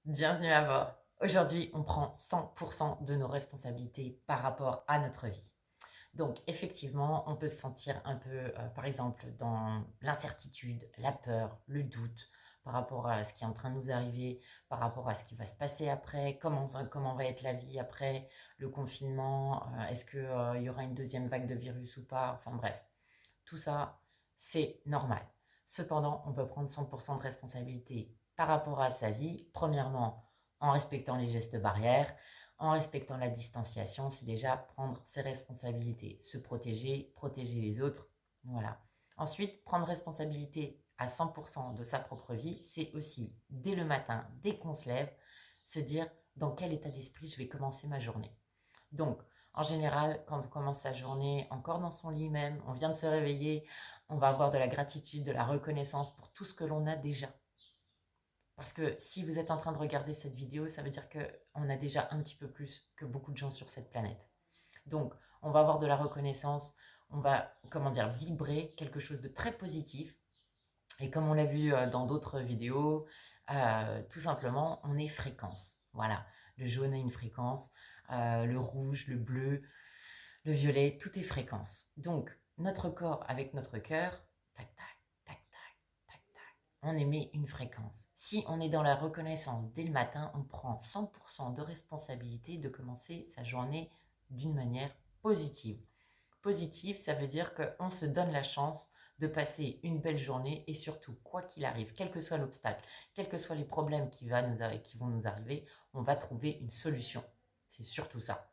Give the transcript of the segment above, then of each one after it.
Bienvenue à bord. Aujourd'hui, on prend 100% de nos responsabilités par rapport à notre vie. Donc, effectivement, on peut se sentir un peu, par exemple, dans l'incertitude, la peur, le doute par rapport à ce qui est en train de nous arriver, par rapport à ce qui va se passer après, comment va être la vie après le confinement, est-ce qu'il y aura une deuxième vague de virus ou pas, enfin bref, tout ça, c'est normal. Cependant, on peut prendre 100% de responsabilité par rapport à sa vie. Premièrement, en respectant les gestes barrières, en respectant la distanciation, c'est déjà prendre ses responsabilités, se protéger, protéger les autres. Voilà. Ensuite, prendre responsabilité à 100% de sa propre vie, c'est aussi, dès le matin, dès qu'on se lève, se dire dans quel état d'esprit je vais commencer ma journée. Donc, en général, quand on commence sa journée, encore dans son lit même, on vient de se réveiller, on va avoir de la gratitude, de la reconnaissance pour tout ce que l'on a déjà. Parce que si vous êtes en train de regarder cette vidéo, ça veut dire qu'on a déjà un petit peu plus que beaucoup de gens sur cette planète. Donc, on va avoir de la reconnaissance, on va, comment dire, vibrer quelque chose de très positif. Et comme on l'a vu dans d'autres vidéos, tout simplement, on est fréquence. Voilà, le jaune a une fréquence, le rouge, le bleu, le violet, tout est fréquence. Donc, notre corps avec notre cœur, tac, tac, tac, tac, tac, tac, on émet une fréquence. Si on est dans la reconnaissance dès le matin, on prend 100% de responsabilité de commencer sa journée d'une manière positive. Positive, ça veut dire qu'on se donne la chance de passer une belle journée et surtout, quoi qu'il arrive, quel que soit l'obstacle, quels que soient les problèmes qui vont nous arriver, on va trouver une solution. C'est surtout ça.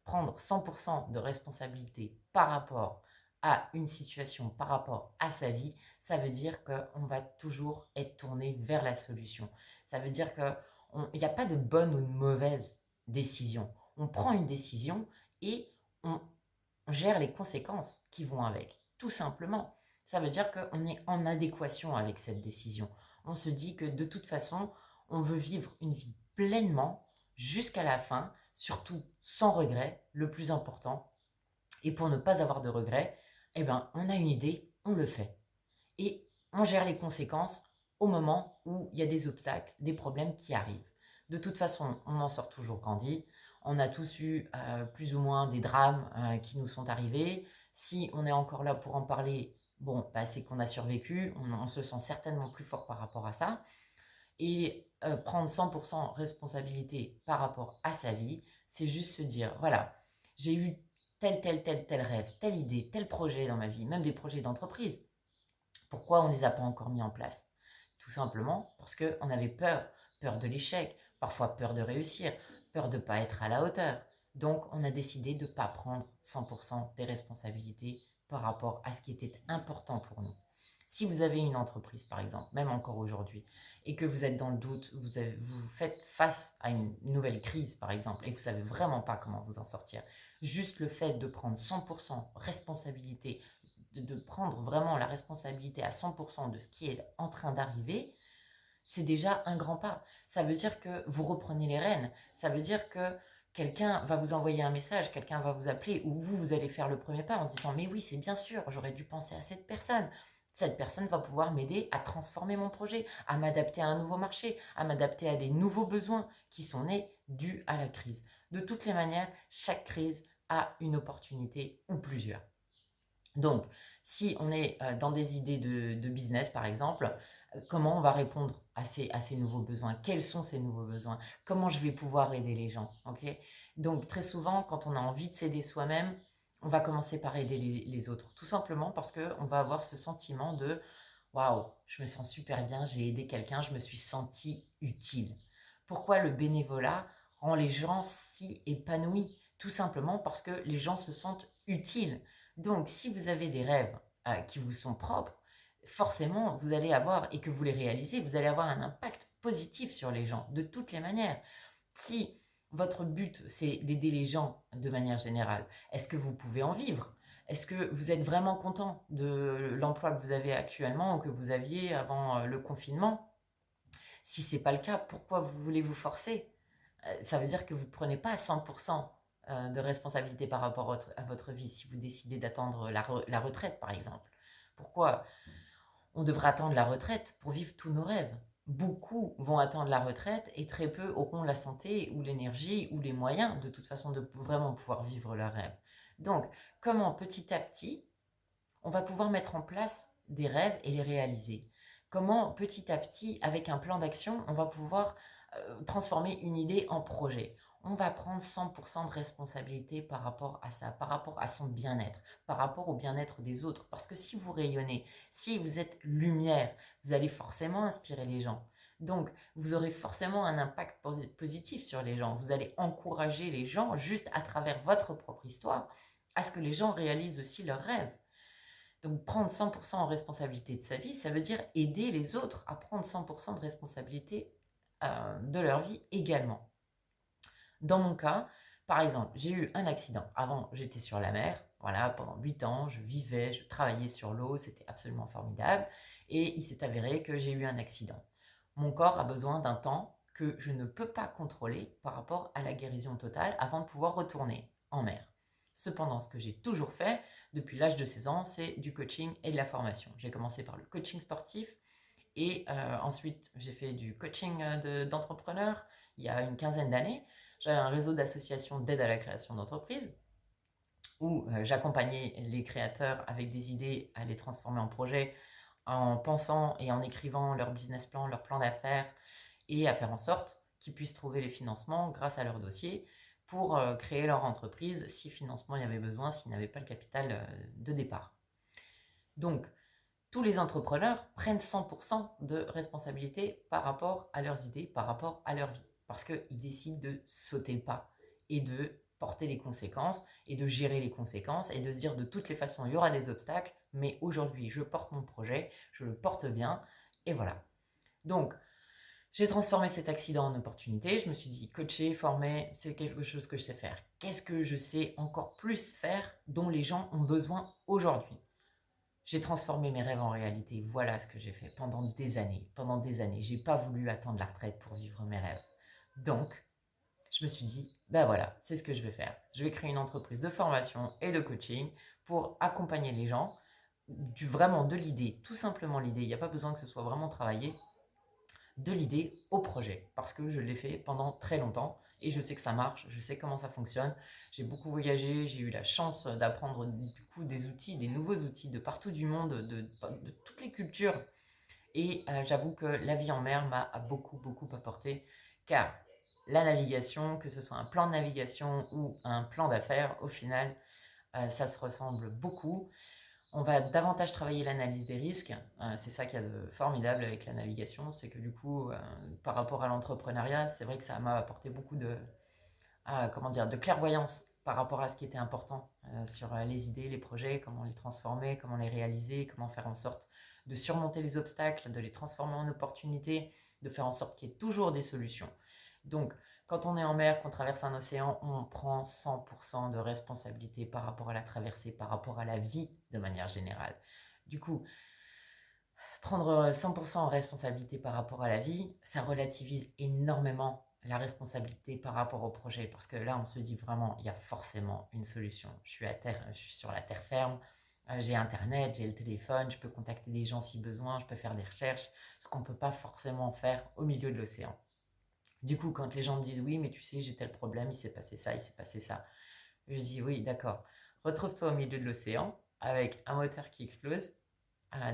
Prendre 100% de responsabilité par rapport à une situation, par rapport à sa vie, ça veut dire qu'on va toujours être tourné vers la solution. Ça veut dire qu'il n'y a pas de bonne ou de mauvaise décision. On prend une décision et on gère les conséquences qui vont avec. Tout simplement. Ça veut dire qu'on est en adéquation avec cette décision. On se dit que de toute façon, on veut vivre une vie pleinement jusqu'à la fin, surtout sans regret, le plus important. Et pour ne pas avoir de regrets, eh ben, on a une idée, on le fait. Et on gère les conséquences au moment où il y a des obstacles, des problèmes qui arrivent. De toute façon, on en sort toujours grandi. On a tous eu plus ou moins des drames qui nous sont arrivés. Si on est encore là pour en parler, bon, bah, c'est qu'on a survécu. On se sent certainement plus fort par rapport à ça. Et prendre 100% responsabilité par rapport à sa vie, c'est juste se dire, voilà, j'ai eu tel rêve, telle idée, tel projet dans ma vie, même des projets d'entreprise. Pourquoi on ne les a pas encore mis en place? Tout simplement parce qu'on avait peur, peur de l'échec, parfois peur de réussir, peur de ne pas être à la hauteur. Donc on a décidé de ne pas prendre 100% des responsabilités par rapport à ce qui était important pour nous. Si vous avez une entreprise, par exemple, même encore aujourd'hui, et que vous êtes dans le doute, vous faites face à une nouvelle crise, par exemple, et vous ne savez vraiment pas comment vous en sortir, juste le fait de prendre 100% responsabilité, de prendre vraiment la responsabilité à 100% de ce qui est en train d'arriver, c'est déjà un grand pas. Ça veut dire que vous reprenez les rênes. Ça veut dire que quelqu'un va vous envoyer un message, quelqu'un va vous appeler, ou vous allez faire le premier pas en se disant, mais oui, c'est bien sûr, j'aurais dû penser à cette personne. Cette personne va pouvoir m'aider à transformer mon projet, à m'adapter à un nouveau marché, à m'adapter à des nouveaux besoins qui sont nés dus à la crise. De toutes les manières, chaque crise a une opportunité ou plusieurs. Donc, si on est dans des idées de business, par exemple, comment on va répondre à ces nouveaux besoins? Quels sont ces nouveaux besoins? Comment je vais pouvoir aider les gens? Ok. Donc, très souvent, quand on a envie de s'aider soi-même, on va commencer par aider les autres. Tout simplement parce qu'on va avoir ce sentiment de waouh, je me sens super bien, j'ai aidé quelqu'un, je me suis senti utile. Pourquoi le bénévolat rend les gens si épanouis? Tout simplement parce que les gens se sentent utiles. Donc, si vous avez des rêves qui vous sont propres, forcément, vous allez avoir, et que vous les réalisez, vous allez avoir un impact positif sur les gens, de toutes les manières. Si votre but, c'est d'aider les gens de manière générale, est-ce que vous pouvez en vivre? Est-ce que vous êtes vraiment content de l'emploi que vous avez actuellement ou que vous aviez avant le confinement? Si ce n'est pas le cas, pourquoi vous voulez vous forcer? Ça veut dire que vous ne prenez pas 100% de responsabilité par rapport à votre vie si vous décidez d'attendre la retraite, par exemple. Pourquoi on devrait attendre la retraite pour vivre tous nos rêves? beaucoup vont attendre la retraite et très peu auront la santé ou l'énergie ou les moyens de toute façon de vraiment pouvoir vivre leur rêve. Donc, comment petit à petit, on va pouvoir mettre en place des rêves et les réaliser? Comment petit à petit, avec un plan d'action, on va pouvoir transformer une idée en projet? On va prendre 100% de responsabilité par rapport à ça, par rapport à son bien-être, par rapport au bien-être des autres. Parce que si vous rayonnez, si vous êtes lumière, vous allez forcément inspirer les gens. Donc, vous aurez forcément un impact positif sur les gens. Vous allez encourager les gens, juste à travers votre propre histoire, à ce que les gens réalisent aussi leurs rêves. Donc, prendre 100% en responsabilité de sa vie, ça veut dire aider les autres à prendre 100% de responsabilité de leur vie également. Dans mon cas, par exemple, j'ai eu un accident. Avant, j'étais sur la mer. Voilà, pendant 8 ans, je vivais, je travaillais sur l'eau, c'était absolument formidable. Et il s'est avéré que j'ai eu un accident. Mon corps a besoin d'un temps que je ne peux pas contrôler par rapport à la guérison totale avant de pouvoir retourner en mer. Cependant, ce que j'ai toujours fait depuis l'âge de 16 ans, c'est du coaching et de la formation. J'ai commencé par le coaching sportif et ensuite j'ai fait du coaching d'entrepreneurs il y a une quinzaine d'années. J'avais un réseau d'associations d'aide à la création d'entreprises où j'accompagnais les créateurs avec des idées à les transformer en projets en pensant et en écrivant leur business plan, leur plan d'affaires et à faire en sorte qu'ils puissent trouver les financements grâce à leur dossier pour créer leur entreprise si financement il y avait besoin, s'ils n'avaient pas le capital de départ. Donc, tous les entrepreneurs prennent 100% de responsabilité par rapport à leurs idées, par rapport à leur vie. Parce qu'ils décident de sauter le pas et de porter les conséquences et de gérer les conséquences et de se dire de toutes les façons il y aura des obstacles, mais aujourd'hui je porte mon projet, je le porte bien et voilà. Donc j'ai transformé cet accident en opportunité, je me suis dit coacher, former, c'est quelque chose que je sais faire. Qu'est-ce que je sais encore plus faire dont les gens ont besoin aujourd'hui? J'ai transformé mes rêves en réalité. Voilà ce que j'ai fait pendant des années. Pendant des années, j'ai pas voulu attendre la retraite pour vivre mes rêves. Donc, je me suis dit, ben voilà, c'est ce que je vais faire. Je vais créer une entreprise de formation et de coaching pour accompagner les gens vraiment de l'idée, tout simplement l'idée. Il n'y a pas besoin que ce soit vraiment travaillé, de l'idée au projet parce que je l'ai fait pendant très longtemps et je sais que ça marche, je sais comment ça fonctionne. J'ai beaucoup voyagé, j'ai eu la chance d'apprendre du coup des outils, des nouveaux outils de partout du monde, de toutes les cultures. Et j'avoue que la vie en mer m'a beaucoup apporté car la navigation, que ce soit un plan de navigation ou un plan d'affaires, au final, ça se ressemble beaucoup. On va davantage travailler l'analyse des risques. C'est ça qu'il y a de formidable avec la navigation, c'est que du coup, par rapport à l'entrepreneuriat, c'est vrai que ça m'a apporté beaucoup comment dire, de clairvoyance par rapport à ce qui était important sur les idées, les projets, comment les transformer, comment les réaliser, comment faire en sorte de surmonter les obstacles, de les transformer en opportunités, de faire en sorte qu'il y ait toujours des solutions. Donc, quand on est en mer, qu'on traverse un océan, on prend 100% de responsabilité par rapport à la traversée, par rapport à la vie de manière générale. Du coup, prendre 100% en responsabilité par rapport à la vie, ça relativise énormément la responsabilité par rapport au projet. Parce que là, on se dit vraiment, il y a forcément une solution. Je suis à terre, je suis sur la terre ferme, j'ai Internet, j'ai le téléphone, je peux contacter des gens si besoin, je peux faire des recherches, ce qu'on ne peut pas forcément faire au milieu de l'océan. Du coup, quand les gens me disent oui, mais tu sais, j'ai tel problème, il s'est passé ça, il s'est passé ça, je dis oui, d'accord. Retrouve-toi au milieu de l'océan avec un moteur qui explose,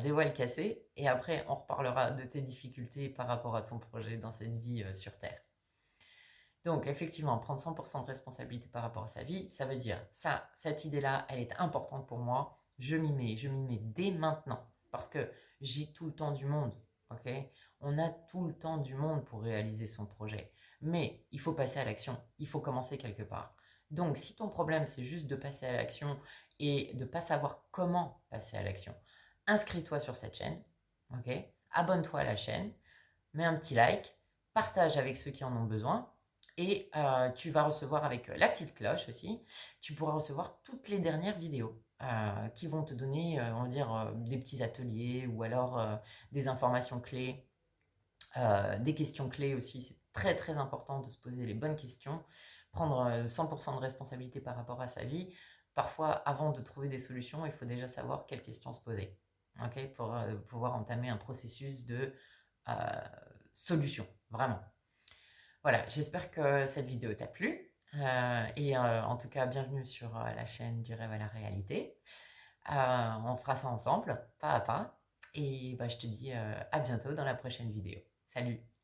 des voiles cassées, et après on reparlera de tes difficultés par rapport à ton projet dans cette vie sur Terre. Donc effectivement, prendre 100% de responsabilité par rapport à sa vie, ça veut dire ça, cette idée-là, elle est importante pour moi, je m'y mets dès maintenant, parce que j'ai tout le temps du monde, ok? On a tout le temps du monde pour réaliser son projet, mais il faut passer à l'action, il faut commencer quelque part. Donc si ton problème c'est juste de passer à l'action et de ne pas savoir comment passer à l'action, inscris-toi sur cette chaîne, ok? Abonne-toi à la chaîne, mets un petit like, partage avec ceux qui en ont besoin et tu vas recevoir avec la petite cloche aussi, tu pourras recevoir toutes les dernières vidéos qui vont te donner, on va dire, des petits ateliers ou alors des informations clés, des questions clés aussi. C'est très important de se poser les bonnes questions, prendre 100% de responsabilité par rapport à sa vie. Parfois, avant de trouver des solutions, il faut déjà savoir quelles questions se poser, ok, pour pouvoir entamer un processus de solution, vraiment. Voilà, j'espère que cette vidéo t'a plu. En tout cas, bienvenue sur la chaîne du rêve à la réalité. On fera ça ensemble, pas à pas. Et bah, je te dis à bientôt dans la prochaine vidéo. Salut!